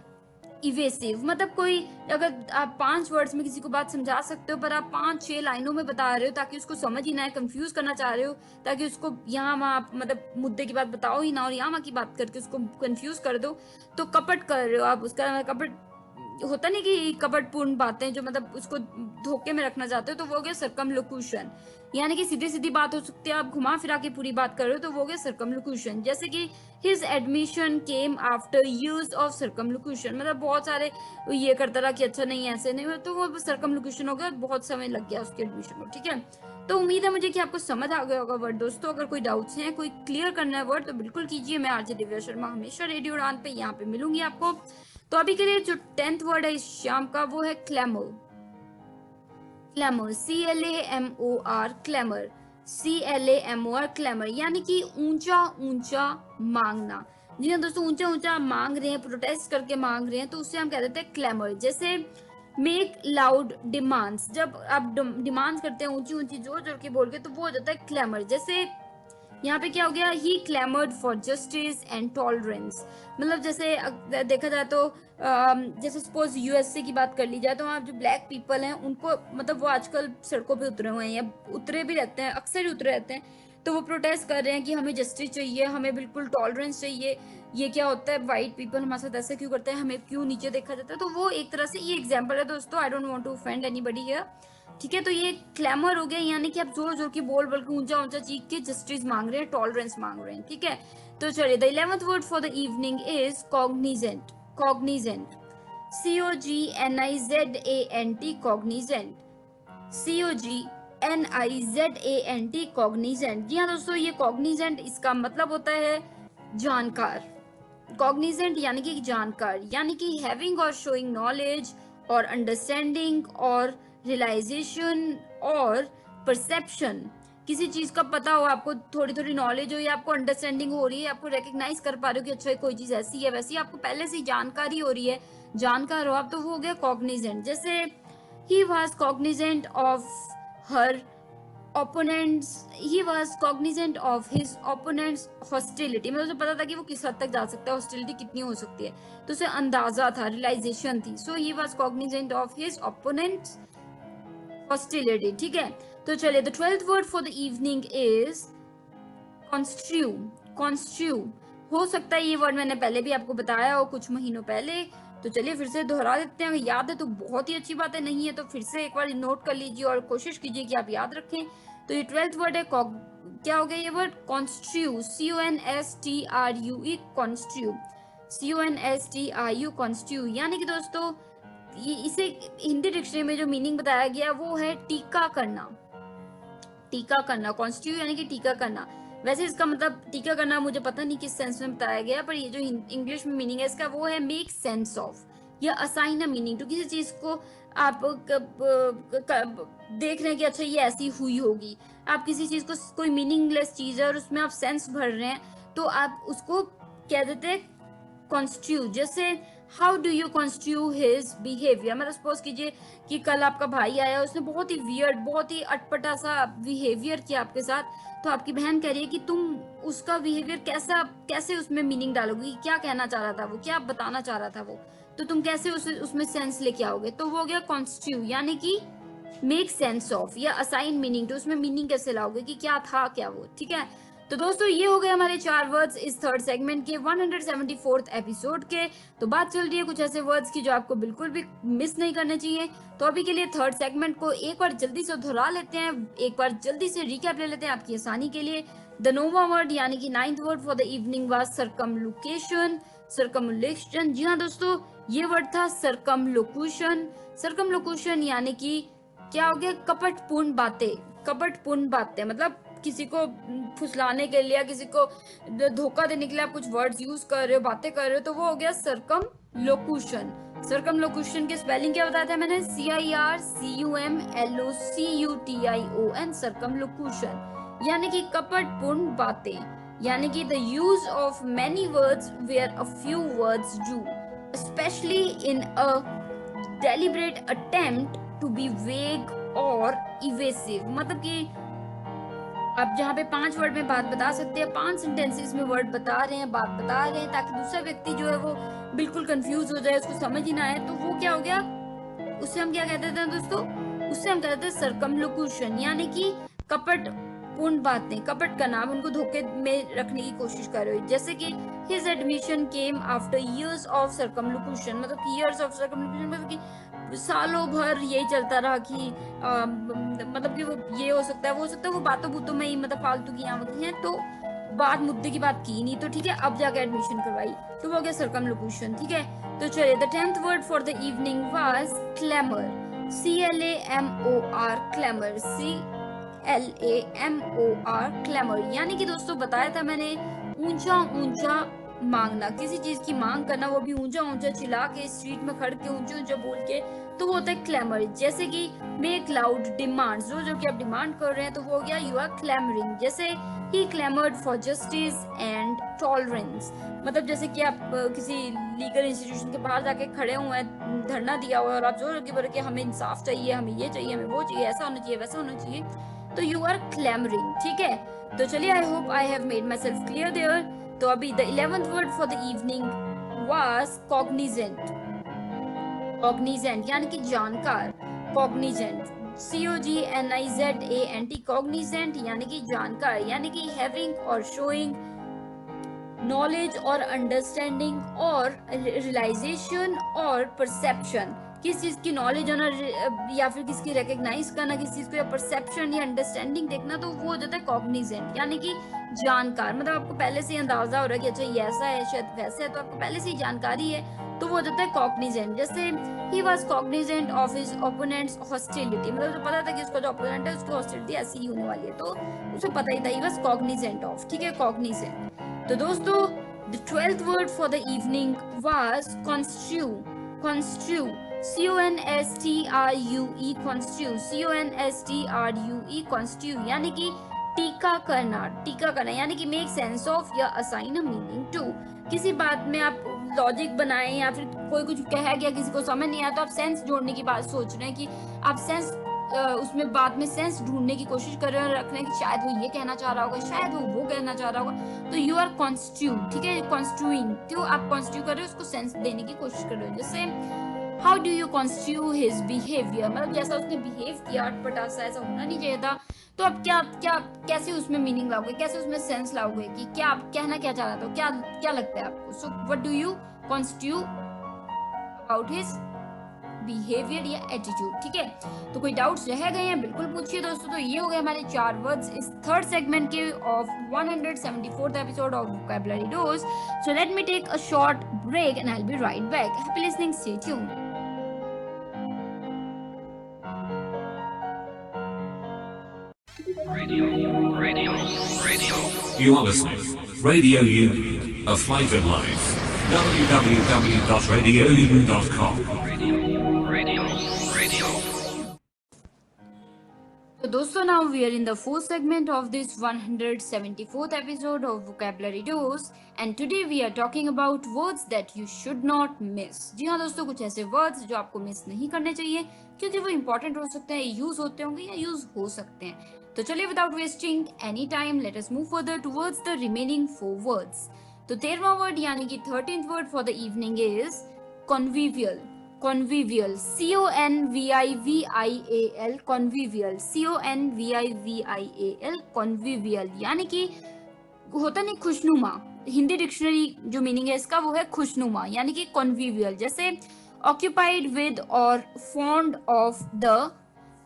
इवेसिव। मतलब कोई अगर आप 5 वर्ड्स में किसी को बात समझा सकते हो पर आप 5-6 लाइनों में बता रहे हो ताकि उसको समझ ही ना आए, कंफ्यूज करना चाह रहे हो ताकि उसको यहाँ वहाँ मतलब मुद्दे की बात बताओ ही ना और यहाँ वहाँ की बात करके उसको कंफ्यूज कर दो, तो कपट कर रहे हो आप। उसका कपट होता नहीं कि कपटपूर्ण बातें जो मतलब उसको धोखे में रखना चाहते हो, तो वो हो गया सर्कमलोकुशन। यानी कि सीधी सीधी बात हो सकती है, आप घुमा फिरा के पूरी बात कर रहे हो, तो वो हो गया सर्कमलोकुशन। जैसे कि his admission came after use of circumlocution, मतलब बहुत सारे ये करता रहा कि अच्छा नहीं ऐसे नहीं, तो वो सर्कमलोकुशन हो गया, बहुत समय लग गया उसके एडमिशन को। ठीक है, तो उम्मीद है मुझे कि आपको समझ आ गया होगा वर्ड दोस्तों। अगर कोई डाउट्स हैं, कोई क्लियर करना है वर्ड, तो बिल्कुल कीजिए। मैं आरजे दिव्या शर्मा हमेशा रेडियो उड़ान पे यहाँ पे मिलूंगी आपको। तो अभी के लिए जो 10th वर्ड है इस शाम का वो है clamour. Clamour, CLAMOR, clamour, CLAMOR, clamour. यानी कि ऊंचा ऊंचा मांगना। जी हाँ दोस्तों, ऊंचा ऊंचा मांग रहे हैं, प्रोटेस्ट करके मांग रहे हैं, तो उससे हम कह देते हैं क्लैमर। जैसे मेक लाउड डिमांड्स, जब आप डिमांड्स करते हैं ऊंची ऊंची जोर जोर के बोल के, तो वो हो जाता है क्लैमर। जैसे यहाँ पे क्या हो गया? ही clamoured for justice and tolerance. मतलब जैसे देखा जाए तो जैसे सपोज USA की बात कर ली जाए, तो वहाँ जो ब्लैक पीपल हैं उनको मतलब वो आजकल सड़कों पे उतरे हुए हैं या उतरे भी रहते हैं, अक्सर ही उतरे रहते हैं, तो वो प्रोटेस्ट कर रहे हैं कि हमें जस्टिस चाहिए, हमें बिल्कुल टॉलरेंस चाहिए। ये क्या होता है, वाइट पीपल हमारे साथ ऐसा क्यों करते हैं, हमें क्यों नीचे देखा जाता है। तो वो एक तरह से ये एग्जाम्पल है दोस्तों। I don't want to offend anybody here. ठीक है, तो ये क्लैमर हो गया, यानी कि आप जोर जोर की बोल के ऊंचा ऊंचा चीख के जस्टिस मांग रहे हैं, टॉलरेंस मांग रहे हैं। ठीक है, तो चलिए, the 11th word for the evening is cognizant. Cognizant, COGNIZANT, cognizant, COGNIZANT, cognizant. जी हाँ दोस्तों, ये कॉग्निजेंट इसका मतलब होता है जानकार। कॉग्निजेंट यानी कि जानकार, यानी कि हैविंग और शोइंग नॉलेज और अंडरस्टैंडिंग और रियलाइजेशन और परसेप्शन। किसी चीज का पता हो आपको, थोड़ी थोड़ी नॉलेज हो या आपको अंडरस्टैंडिंग हो रही है, आपको रिकग्नाइज कर पा रहे हो कि अच्छा कोई चीज ऐसी है वैसी, आपको पहले से जानकारी हो रही है, जानकार हो आप, तो वो हो गया कॉग्निजेंट। जैसे he was Cognizant of her opponents, he was cognizant of his opponents hostility। मतलब उसे पता था कि वो किस हद तक जा सकता है, hostility कितनी हो सकती है, तो उसे अंदाजा था, रियलाइजेशन थी। so he was cognizant of his opponents hostility। ठीक है, तो चलिए, the 12th word for the evening is construe। construe हो सकता है ये वर्ड मैंने पहले भी आपको बताया हो कुछ महीनों पहले, तो चलिए फिर से दोहरा देते हैं। अगर याद है तो बहुत ही अच्छी बात है, नहीं है तो फिर से एक बार नोट कर लीजिए और कोशिश कीजिए कि आप याद रखें। तो ये 12th वर्ड है, क्या हो गया ये word? Construe, CONSTRUE, construe, CONSTRU, construe. यानी कि दोस्तों ये इसे हिंदी डिक्शनरी में जो मीनिंग बताया गया वो है टीका करना। टीका करना, कॉन्स्ट्रू यानी कि टीका करना। वैसे इसका मतलब टीका करना मुझे पता नहीं किस सेंस में बताया गया, पर ये जो इंग्लिश में मीनिंग है इसका वो है मेक सेंस ऑफ या असाइन अ मीनिंग टू। किसी चीज को आप देख रहे हैं कि अच्छा ये ऐसी हुई होगी, आप किसी चीज को, कोई मीनिंगलेस चीज है और उसमें आप सेंस भर रहे हैं, तो आप उसको कह देते हैं कॉन्स्ट्रू। जैसे how do you construe his behaviour, मतलब सपोज कीजिए कि कल आपका भाई आया, उसने बहुत ही वियर्ड, बहुत ही अटपटा सा बिहेवियर किया आपके साथ, तो आपकी बहन कह रही है कि तुम उसका बिहेवियर कैसे उसमें मीनिंग डालोगी, क्या कहना चाह रहा था वो, क्या बताना चाह रहा था वो, तो तुम कैसे उसमें सेंस लेके आओगे। तो वो हो गया कॉन्स्ट्रू, यानी कि मेक सेंस ऑफ या असाइन मीनिंग टू, उसमें मीनिंग कैसे लाओगे कि क्या था क्या वो। ठीक है, तो दोस्तों ये हो गए हमारे 4 वर्ड्स इस थर्ड सेगमेंट के 174th एपिसोड के। तो बात चल रही है कुछ ऐसे वर्ड्स की जो आपको बिल्कुल भी मिस नहीं करने चाहिए। तो अभी के लिए थर्ड सेगमेंट को एक बार जल्दी से दोहरा लेते हैं, एक बार जल्दी से रिकैप ले लेते हैं आपकी आसानी के लिए। द नोवा वर्ड यानी कि 9th word for the evening was circumlocution. Circumlocution, जी हाँ दोस्तों, ये वर्ड था सर्कमलोकुशन। सर्कमलोकुशन यानी कि क्या हो गया, कपटपूर्ण बातें। कपटपूर्ण बातें मतलब किसी को फुसलाने के लिए, किसी को धोखा देने के लिए आप कुछ वर्ड्स यूज कर रहे हो, बातें कर रहे हो, तो वो हो गया सर्कमलोकुशन। सर्कमलोकुशन के स्पेलिंग क्या बताया था मैंने, CIRCUMLOCUTION, सर्कमलोकुशन यानी कि कपटपूर्ण बातें, यानी कि the use of many words where a few words do, specially in a deliberate attempt to be vague और इवेसिव। मतलब कि आप जहाँ पे 5 वर्ड में बात बता सकते हैं, 5 सेंटेंसेस में वर्ड बता रहे हैं, बात बता रहे हैं, ताकि दूसरा व्यक्ति जो है वो बिल्कुल कंफ्यूज हो जाए, उसको समझ ही ना आए, तो वो क्या हो गया, उससे हम क्या कहते थे दोस्तों, उससे हम कहते थे सर्कमलोकुशन, यानी कि कपटपूर्ण बातें। कपट का नाम, उनको धोखे में रखने की कोशिश कर रहे हो। जैसे कि his admission came after years of circumlocution, मतलब कि इयर्स ऑफ सर्कमलोकुशन मतलब कि सालों भर यही चलता रहा कि मतलब कि वो ये हो सकता है, वो हो सकता है, वो बातों बूतों में ही मतलब फालतू की यहाँ हैं, तो बात मुद्दे की बात की नहीं, तो ठीक है, अब जाके एडमिशन करवाई, तो वो हो गया सर्कमलोकुशन। ठीक है, तो चलिए, the 10th word for the evening was clamour. CLAMOR, clamour, CLAMOR, clamour, यानी कि दोस्तों बताया था मैंने, ऊंचा ऊंचा मांगना, किसी चीज की मांग करना, वो भी ऊंचा ऊंचा चिल्ला के, स्ट्रीट में खड़ के ऊंचे ऊंचे बोल के, तो वो होता है क्लैमर। जैसे कि मेक लाउड डिमांड्स, जो कि आप डिमांड कर रहे हैं, तो वो हो गया यू आर क्लैमरिंग। जैसे he clamoured for justice and tolerance, मतलब जैसे कि आप किसी लीगल इंस्टीट्यूशन के बाहर जाके खड़े हुए हैं, धरना दिया हुआ है, और आप जोर के बोल के हमें इंसाफ चाहिए, हमें ये चाहिए, हमें वो चाहिए, ऐसा होना चाहिए, वैसा होना चाहिए, तो यू आर क्लैमरिंग। ठीक है, तो चलिए, I hope I have made myself clear there. तो अभी the 11th word for the evening was cognizant. Cognizant यानी कि जानकार, कॉग्निजेंट, COGNIZANT, कॉग्निजेंट यानी कि जानकार, यानी कि हैविंग और शोइंग नॉलेज और अंडरस्टैंडिंग और रियलाइजेशन और परसेप्शन, किस चीज की नॉलेज होना या फिर किसकी रिकॉग्नाइज करना, किस चीज को, या परसेप्शन या अंडरस्टैंडिंग देखना, तो वो हो जाता है कॉग्निजेंट, यानी कि जानकार। मतलब आपको पहले से ही अंदाजा हो रहा है कि अच्छा ये ऐसा है, शायद वैसा है, तो आपको पहले से ही जानकारी है, तो वो हो जाता है कॉग्निजेंट। जैसे he was Cognizant of his opponents hostility, मतलब जो पता था कि उसका जो ओपोनेंट है उसकी हॉस्टिलिटी ऐसी ही होने वाली है, तो उसे पता ही था, ही वाज कॉग्निजेंट ऑफ। ठीक है, कॉग्निजेंट। तो दोस्तों the 12th word for the evening was construe. Construe, CONSTRUE, construe, CONSTRUE, construe, यानी कि टीका करना। टीका करना यानी कि मेक सेंस ऑफ या असाइन अ मीनिंग टू, किसी बात में आप लॉजिक बनाएं, या फिर कोई कुछ कह गया, किसी को समझ नहीं आया, तो आप सेंस जोड़ने की बात सोच रहे हैं कि आप सेंस उसमें बात में सेंस ढूंढने की कोशिश कर रहे हैं, रख रहे हैं कि शायद वो ये कहना चाह रहा होगा, शायद वो कहना चाह रहा होगा, तो यू आर कॉन्स्ट्रू। ठीक है, कॉन्स्ट्रूइंग, तो आप कॉन्स्ट्रू कर रहे हो, उसको सेंस देने की कोशिश कर रहे हो। जैसे how do you construe his behaviour, मतलब जैसा उसने बिहेव किया, अटपटा सा, ऐसा होना नहीं चाहिए था, तो आप क्या क्या कैसे उसमें मीनिंग लाओगे, कैसे उसमें सेंस लाओगे कि क्या आप कहना क्या चाह रहा था, क्या क्या लगता है आपको। So what do you construe about his behaviour या एटीट्यूड। ठीक है, तो कोई डाउट्स रह गए हैं बिल्कुल पूछिए दोस्तों। तो ये हो गए हमारे 4 वर्ड्स इस थर्ड सेगमेंट के of 174th episode of vocabulary dose. So let me take a short break and I will be right back. Happy listening, stay tuned. You are listening. Radio U, a flavored life. www.radiou.com. So दोस्तों, now we are in the fourth segment of this 174th episode of Vocabulary Dose, and today we are talking about words that you should not miss. जी हाँ दोस्तों, कुछ ऐसे words जो आपको miss नहीं करने चाहिए, क्योंकि वो important हो सकते हैं, यूज होते होंगे या यूज हो सकते हैं। तो चलिए, without wasting any time, let us move further towards the remaining 4 words. तो 13वां वर्ड यानी कि 13th word for the evening is convivial. Convivial, CONVIVIAL, convivial, CONVIVIAL, convivial, यानी कि होता नहीं खुशनुमा, हिंदी डिक्शनरी जो मीनिंग है इसका वो है खुशनुमा, यानी कि कॉन्विवियल। जैसे ऑक्यूपाइड विद और फॉन्ड ऑफ द,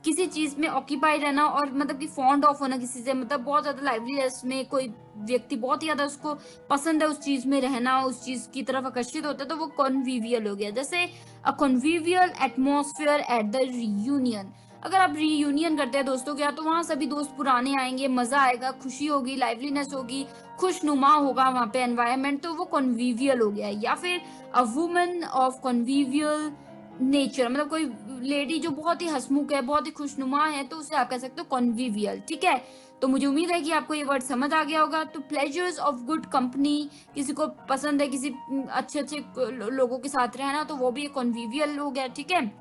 किसी चीज में ऑक्यूपाइड रहना और मतलब कि फॉन्ड ऑफ होना किसी से, मतलब बहुत ज्यादा लाइवलीनेस में, कोई व्यक्ति बहुत ही ज्यादा उसको पसंद है उस चीज में रहना, उस चीज की तरफ आकर्षित होता है, तो वो कॉन्विवियल हो गया। जैसे अ कॉन्विवियल एटमॉस्फेयर एट द रियूनियन, अगर आप रीयूनियन करते हैं दोस्तों के, तो वहाँ सभी दोस्त पुराने आएंगे, मजा आएगा, खुशी होगी, लाइवलीनेस होगी, खुशनुमा होगा वहाँ पे एनवायरनमेंट, तो वो कॉन्विवियल हो गया। या फिर अ वुमन ऑफ कॉन्विवियल नेचर, मतलब कोई लेडी जो बहुत ही हंसमुख है, बहुत ही खुशनुमा है, तो उसे आप कह सकते हो कॉन्विवियल। ठीक है, तो मुझे उम्मीद है कि आपको ये वर्ड समझ आ गया होगा। तो प्लेजर्स ऑफ गुड कंपनी, किसी को पसंद है किसी अच्छे अच्छे लोगों के साथ रहना, तो वो भी कॉन्विवियल हो गया। ठीक है,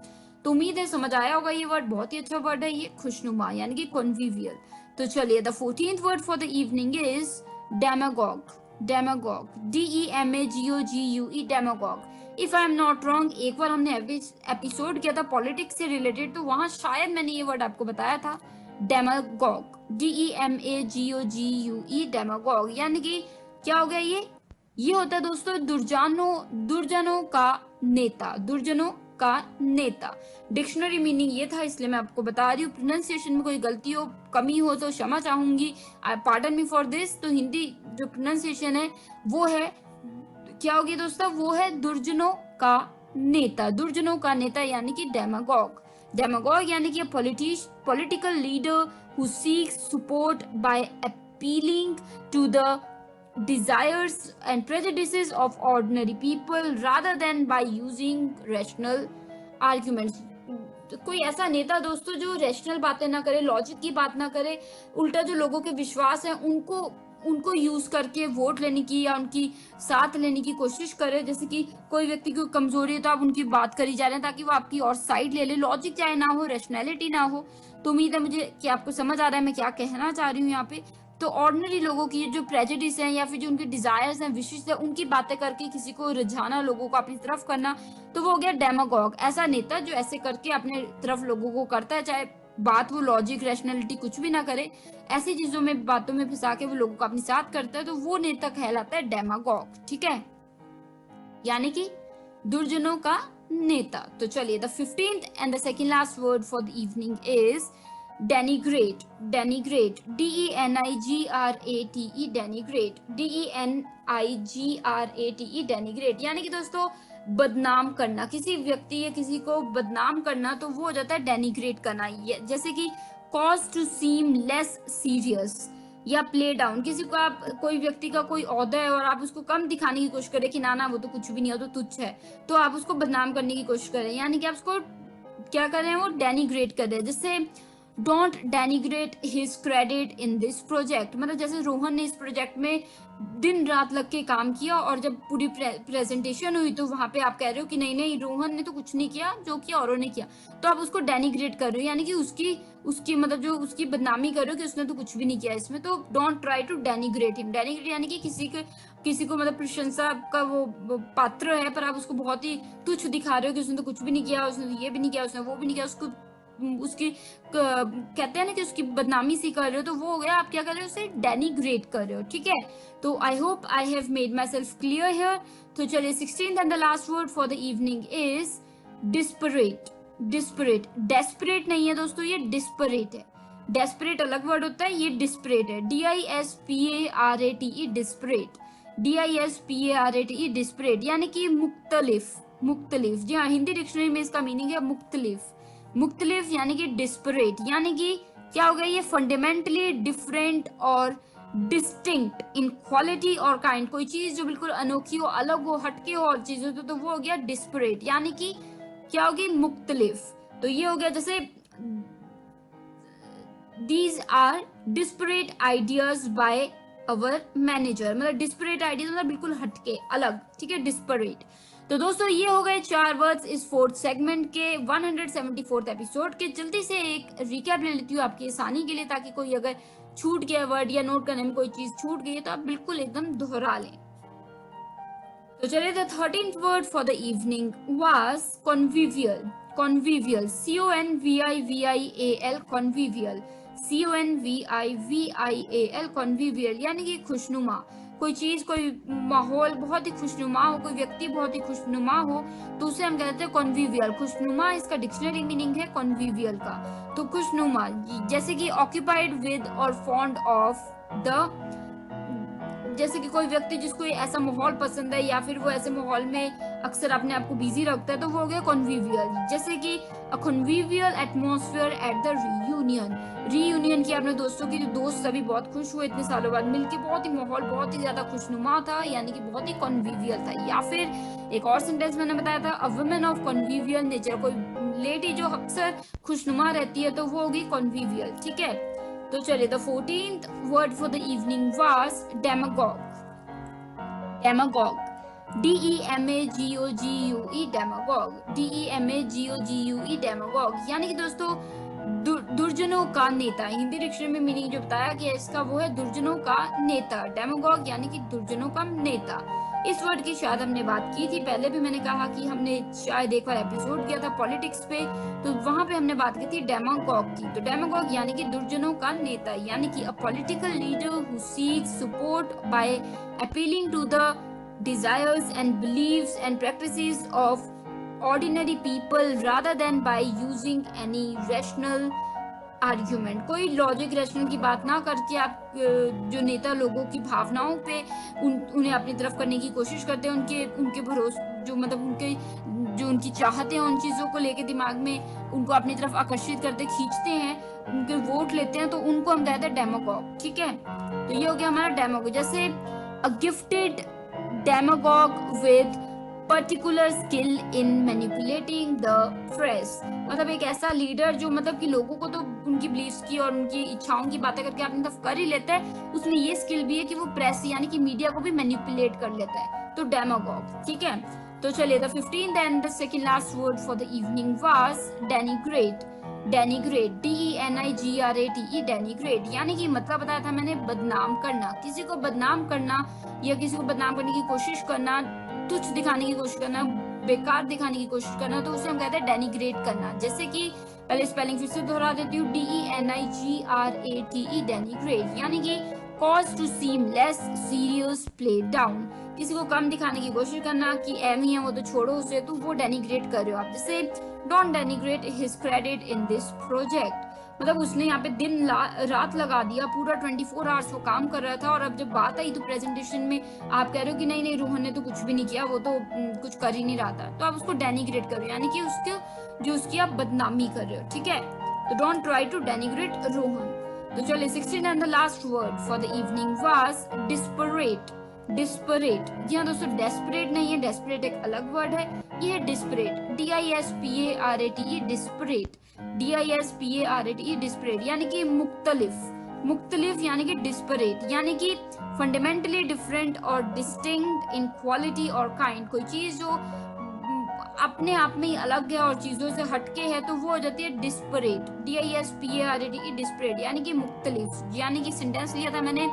तो उम्मीद है समझ आया होगा। ये वर्ड बहुत ही अच्छा वर्ड है, ये खुशनुमा यानी कि कॉन्विवियल। तो चलिए, the 14th word for the evening is demagogue. Demagogue, DEMAGOGUE, demagogue. If I am not wrong, एक बार हमने एपिसोड किया था पॉलिटिक्स से रिलेटेड, तो वहां शायद मैंने ये वर्ड आपको बताया था, डेमागॉग, DEMAGOGUE, डेमागॉग। यानी कि क्या हो गया ये होता है दोस्तों दुर्जनों का नेता, दुर्जनों का नेता। डिक्शनरी मीनिंग ये था, इसलिए मैं आपको बता रही हूँ। प्रोनाउंसिएशन में कोई गलती हो, कमी हो तो क्षमा चाहूंगी, पार्डन मी फॉर दिस। तो हिंदी जो प्रोनाउंसिएशन है वो है, क्या होगी दोस्तों, वो है दुर्जनों का नेता। दुर्जनों का नेता यानी कि डेमागॉग। डेमागॉग यानी कि political leader who seeks support by appealing to the desires and prejudices of ordinary people rather than by using rational arguments। कोई ऐसा नेता दोस्तों जो रैशनल बातें ना करे, लॉजिक की बात ना करे, उल्टा जो लोगों के विश्वास है उनको यूज करके वोट लेने की या उनकी साथ लेने की कोशिश करे। जैसे कि कोई व्यक्ति की कमजोरी है तो आप उनकी बात करी जा रहे हैं ताकि वो आपकी और साइड ले ले, लॉजिक चाहे ना हो, रैशनैलिटी ना हो। तो उम्मीद है मुझे कि आपको समझ आ रहा है मैं क्या कहना चाह रही हूँ यहाँ पे। तो ऑर्डिनरी लोगों की जो प्रेजुडिस हैं या फिर जो उनके डिजायर्स हैं, विशेष है, उनकी बातें करके किसी को रिझाना, लोगों को अपनी तरफ करना, तो वो हो गया डेमागॉग। ऐसा नेता जो ऐसे करके अपने तरफ लोगों को करता है, चाहे बात वो लॉजिक रैशनैलिटी कुछ भी ना करे, ऐसी चीजों में, बातों में फंसा के वो लोगों को अपने साथ करता है, तो वो नेता कहलाता है डेमागॉग। ठीक है, यानी कि दुर्जनों का नेता। तो चलिए, the 15th and the second last word for the evening is denigrate। denigrate, DENIGRATE, denigrate, DENIGRATE, denigrate। यानी कि दोस्तों बदनाम करना, किसी व्यक्ति या किसी को बदनाम करना, तो वो हो जाता है डेनिग्रेट करना। जैसे कि cause to seem less serious या प्ले डाउन, किसी को आप, कोई व्यक्ति का कोई ओहदा है और आप उसको कम दिखाने की कोशिश करें कि ना वो तो कुछ भी नहीं है, तो तुच्छ है, तो आप उसको बदनाम करने की कोशिश करें, यानी कि आप उसको क्या कर रहे हैं, वो डेनिग्रेट कर रहे हैं। जैसे don't denigrate his credit in this project, मतलब जैसे रोहन ने इस प्रोजेक्ट में दिन रात लग के काम किया और जब पूरी प्रेजेंटेशन हुई तो वहां पे आप कह रहे हो कि नहीं रोहन ने तो कुछ नहीं किया, जो किया औरों ने किया, तो आप उसको डेनिग्रेट कर रहे हो, यानी कि उसकी मतलब जो उसकी बदनामी कर रहे हो कि उसने तो कुछ भी नहीं किया इसमें। तो don't try to denigrate him. Denigrate यानी कि किसी को मतलब प्रशंसा का वो पात्र है, पर आप उसको बहुत ही तुच्छ दिखा रहे हो कि उसने तो कुछ भी नहीं किया, उसने ये भी नहीं किया, उसने वो भी नहीं किया, उसकी कहते हैं ना कि उसकी बदनामी सी कर रहे हो, तो वो हो गया, आप क्या कर रहे हो, उसे डेनिग्रेट कर रहे हो। ठीक है, तो I hope I have made myself clear here. तो चलिए, 16th and the last word for the evening is desperate. Desperate, desperate नहीं है दोस्तों, ये डिस्परेट है। डेस्परेट अलग वर्ड होता है, ये डिस्परेट है, DISPARATE, डिस्परेट, DISPARATE, डिस्परेट, यानी कि मुख्तलिफ। मुख्तलिफ, जी हाँ, हिंदी डिक्शनरी में इसका मीनिंग है मुख्तलिफ। मुख्तलिफ यानी कि डिस्परेट, यानी कि क्या हो गया, ये फंडामेंटली डिफरेंट और डिस्टिंक्ट इन क्वालिटी और काइंड, कोई चीज जो बिल्कुल अनोखी हो, अलग हो, हटके हो और चीजों तो वो हो गया डिस्परेट, यानी कि क्या होगी, मुख्तलिफ। तो ये हो गया, जैसे these are disparate ideas by our manager, मतलब डिस्परेट आइडियाज मतलब बिल्कुल हटके, अलग। ठीक है, डिस्परेट। तो दोस्तों ये हो गए 4 वर्ड्स इस 4th सेगमेंट के 174th एपिसोड के। जल्दी से एक रिकैप ले लेती हूँ आपकी आसानी के लिए, ताकि कोई अगर छूट गया वर्ड या नोट करने में कोई चीज छूट गई है तो आप बिल्कुल एकदम दोहरा लें। तो चलिए, the 13th word for the evening was convivial. Convivial, CONVIVIAL, convivial. CONVIVIAL, convivial यानी कि खुशनुमा। कोई चीज, कोई माहौल बहुत ही खुशनुमा हो, कोई व्यक्ति बहुत ही खुशनुमा हो तो उसे हम कहते हैं कॉन्विवियल। खुशनुमा इसका डिक्शनरी मीनिंग है कॉन्विवियल का। तो खुशनुमा जैसे कि ऑक्यूपाइड विद और फॉन्ड ऑफ द, जैसे कि कोई व्यक्ति जिसको ऐसा माहौल पसंद है या फिर वो ऐसे माहौल में अक्सर अपने आप को बिजी रखता है तो वो हो गया कॉन्विवियल। जैसे कि अ कॉन्विवियल एटमॉस्फेयर एट द रीयूनियन की अपने दोस्तों की, दोस्त सभी बहुत खुश हुए इतने सालों बाद मिलके, बहुत ही माहौल बहुत ही ज्यादा खुशनुमा था, यानी कि बहुत ही कॉन्विवियल था। या फिर एक और सेंटेंस मैंने बताया था, अ वुमन ऑफ कॉन्विवियल नेचर, कोई लेडी जो अक्सर खुशनुमा रहती है तो वो होगी कॉन्विवियल। ठीक है, तो चलिए the 14th word for the evening was demagogue. Demagogue, DEMAGOGUE, demagogue, DEMAGOGUE, demagogue यानी कि दोस्तों दुर्जनों का नेता। हिंदी डिक्शनरी में मीनिंग जो बताया गया इसका वो है दुर्जनों का नेता। डेमागॉग यानी कि दुर्जनों का नेता। इस वर्ड की शायद हमने बात की थी पहले भी, मैंने कहा कि हमने शायद एक बार एपिसोड किया था पॉलिटिक्स पे, तो वहां पे हमने बात की थी डेमागॉग की। तो डेमागॉग यानी कि दुर्जनों का नेता, यानी कि a political leader who seeks support by appealing to the desires and beliefs and practices of ordinary people rather than by using any rational argument। कोई लॉजिक रैशनल की बात ना करके आप जो नेता लोगों की भावनाओं पे उन्हें अपनी तरफ करने की कोशिश करते हैं, उनके भरोसे जो मतलब जो उनकी चाहते हैं उन चीजों को लेके दिमाग में उनको अपनी तरफ आकर्षित करते, खींचते हैं, उनके वोट लेते हैं, तो उनको हम कहते हैं डेमागॉग। ठीक है, तो ये हो गया हमारा डेमागॉग। जैसे अ gifted demagogue with particular skill in manipulating the press, मतलब एक ऐसा लीडर जो मतलब कि लोगों को तो उनकी बिलीफ्स की और उनकी इच्छाओं की बातें करके अपनी तरफ कर ही लेता है, उसमें ये स्किल भी है कि वो प्रेस यानी कि मीडिया को भी मैनिपुलेट कर लेता है, तो डेमागॉग। ठीक है, तो चलिए the 15th and the second last word for the evening was denigrate। Denigrate, DENIGRATE, denigrate यानी कि मतलब बताया था मैंने बदनाम करना, किसी को बदनाम करना या किसी को बदनाम करने की कोशिश करना, तुच्छ दिखाने की कोशिश करना, बेकार दिखाने की कोशिश करना, तो उसे हम कहते हैं डेनिग्रेट करना। जैसे कि पहले स्पेलिंग फिर से दोहरा देती हूँ, DENIGRATE, डेनिग्रेट यानी कि cause to seem less serious, play down, किसी को कम दिखाने की कोशिश करना कि एम ही है वो तो छोड़ो उसे, तो वो डेनिग्रेट कर रहे हो आप। जैसे don't denigrate his credit in this project, मतलब उसने यहाँ पे दिन रात लगा दिया, पूरा 24 आवर्स वो काम कर रहा था, और अब जब बात आई तो प्रेजेंटेशन में आप कह रहे हो कि नहीं रोहन ने तो कुछ भी नहीं किया, वो तो कुछ कर ही नहीं रहा था, तो आप उसको डेनिग्रेट कर रहे हो, यानी कि उसकी आप बदनामी कर रहे हो। ठीक है, तो don't try to denigrate Rohan. तो चलिए 16th and the last word for the evening was disparate। Disparate, जी हाँ दोस्तों, डेस्परेट नहीं है, डेस्परेट एक अलग वर्ड है, ये है desperate, DISPARATE, desperate, DISPARATE, desperate यानी कि मुख्तलिफ यानी कि डिस्परेट यानी कि फंडामेंटली डिफरेंट और डिस्टिंक्ट इन क्वालिटी और काइंड, कोई चीज जो अपने आप में ही अलग है और चीजों से हटके है तो वो हो जाती है डिस्परेट, DISPARATE, डिस्परेट यानी कि मुख्तलिफ। यानी कि सेंटेंस लिया था मैंने,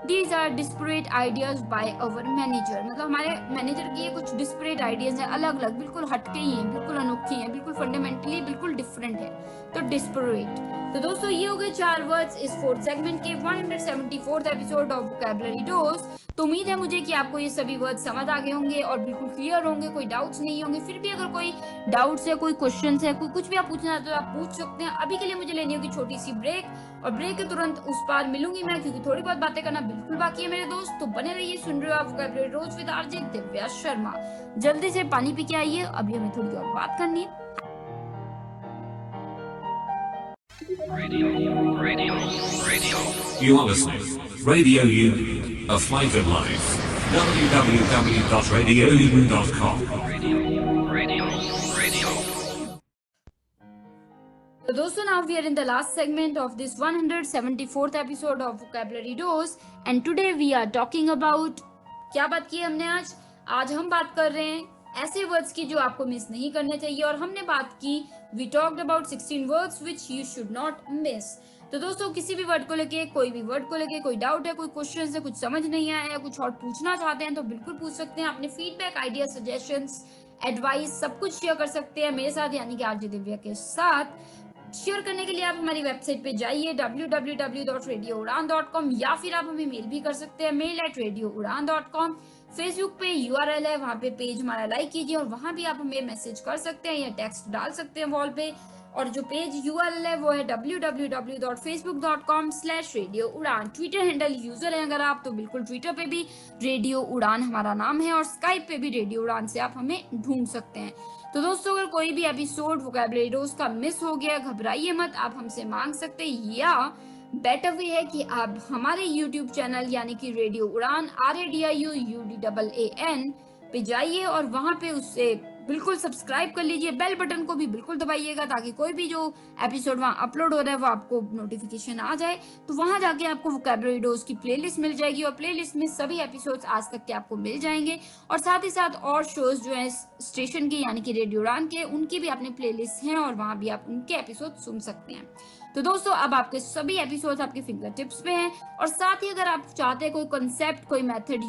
These are disparate ideas by our manager, मतलब हमारे मैनेजर की ये कुछ disparate ideas हैं, अलग अलग, बिल्कुल हटके ही हैं, बिल्कुल अनोखे हैं, बिल्कुल फंडामेंटली बिल्कुल डिफरेंट है, तो disparate। तो दोस्तों ये हो गए 4 वर्ड्स इस 4th सेगमेंट के 174th episode of vocabulary dose. तो उम्मीद है मुझे कि आपको ये सभी वर्ड्स समझ आ गए होंगे और बिल्कुल क्लियर होंगे, कोई डाउट्स नहीं होंगे। फिर भी अगर कोई डाउट्स है, कोई क्वेश्चन है, कोई कुछ भी आप पूछना चाहते हो आप पूछ सकते हैं। अभी के लिए मुझे लेनी होगी छोटी सी ब्रेक, और ब्रेक के तुरंत उस पार मिलूंगी मैं, क्योंकि थोड़ी बहुत बातें करना बिल्कुल बाकी है मेरे दोस्त। तो बने रहिए, सुन रहे हो आप vocabulary dose with RJ Divya Sharma. जल्दी से पानी पी के आइए, अभी हमें थोड़ी और बात करनी है। You are listening. Radio U, a flavored life. www.radiou.com. So दोस्तों, now we are in the last segment of this 174th episode of Vocabulary Dose, and today we are talking about, क्या बात की हमने आज हम बात कर रहे हैं ऐसे वर्ड्स की जो आपको मिस नहीं करने चाहिए, और हमने बात की, we talked about 16 words which you should not miss। तो दोस्तों, किसी भी वर्ड को लेके, कोई भी वर्ड को लेके कोई डाउट है, कोई क्वेश्चन है, कुछ समझ नहीं आया, कुछ और पूछना चाहते हैं तो बिल्कुल पूछ सकते हैं। अपने फीडबैक, आइडिया, सजेशंस, एडवाइस सब कुछ शेयर कर सकते हैं मेरे साथ, यानी कि आरजे दिव्या के साथ। शेयर करने के लिए आप हमारी वेबसाइट पे जाइए www.radioudan.com, या फिर आप हमें मेल भी कर सकते हैं mail@radioudan.com। फेसबुक पे URL है, वहाँ पे पेज हमारा लाइक कीजिए और वहाँ भी आप हमें मैसेज कर सकते हैं या टेक्स्ट डाल सकते हैं वॉल पे। और जो पेज URL है वो है www.facebook.com/radioudan। ट्विटर हैंडल यूजर है अगर आप, तो बिल्कुल ट्विटर पे भी रेडियो उड़ान हमारा नाम है, और स्काइप पे भी रेडियो उड़ान से आप हमें ढूंढ सकते हैं। तो दोस्तों, अगर कोई भी एपिसोड वोकैबुलरी डोज का मिस हो गया, घबराइए मत, आप हमसे मांग सकते हैं, या बेटर वे है कि आप हमारे YouTube चैनल यानी कि रेडियो उड़ान RADIOUDAAN पे जाइए और वहां पे उससे बिल्कुल सब्सक्राइब कर लीजिए। बेल बटन को भी बिल्कुल दबाइएगा ताकि कोई भी जो एपिसोड वहाँ अपलोड हो रहा है वो आपको नोटिफिकेशन आ जाए। तो वहां जाके आपको वोकैबुलरी डोज की प्लेलिस्ट मिल जाएगी और प्लेलिस्ट में सभी एपिसोड्स आज तक के आपको मिल जाएंगे, और साथ ही साथ और शोज जो है स्टेशन के यानी कि रेडियो उड़ान के, उनकी भी अपनी प्लेलिस्ट हैं और वहां भी आप उनके एपिसोड सुन सकते हैं। तो दोस्तों, अब आपके सभी एपिसोड्स आपके फिंगर टिप्स पे हैं, और साथ ही अगर आप चाहते हैं कोई कंसेप्ट, कोई मेथड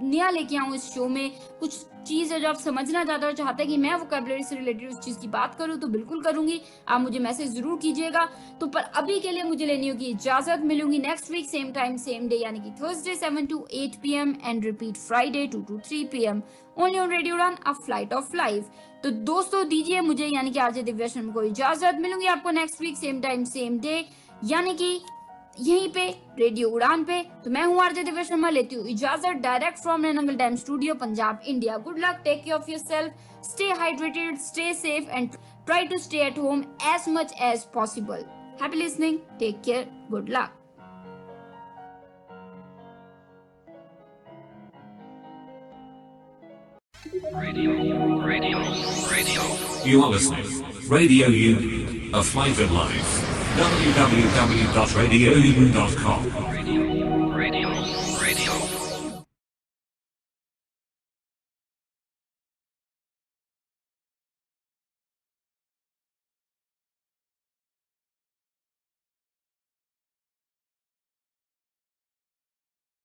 नया लेके आऊं इस शो में, कुछ चीज है जो आप समझना चाहते हो, चाहते हैं कि मैं वोकैबुलरी से रिलेटेड उस चीज की बात करूं, तो बिल्कुल करूंगी, आप मुझे मैसेज जरूर कीजिएगा। तो पर अभी के लिए मुझे लेनी होगी इजाजत, मिलूंगी next week same time same day यानी कि Thursday 7 to 8 PM and repeat Friday 2 to 3 PM only on radio Udaan, a flight of life. तो दोस्तों, दीजिए मुझे यानी कि आरजे दिव्या शर्मा को इजाजत, मिलूंगी आपको next week same time same day यानी कि यहीं पे रेडियो उड़ान पे। तो मैं हूँ आरजे दिव्या शर्मा, लेती हूँ इजाजत direct from Nangal dam studio, Punjab, India. Good luck, take care of yourself, stay hydrated, stay safe and try to stay at home as much as possible. Happy listening, take care, good luck. You are listening. Radio U, a flight of life. www.radiou.com.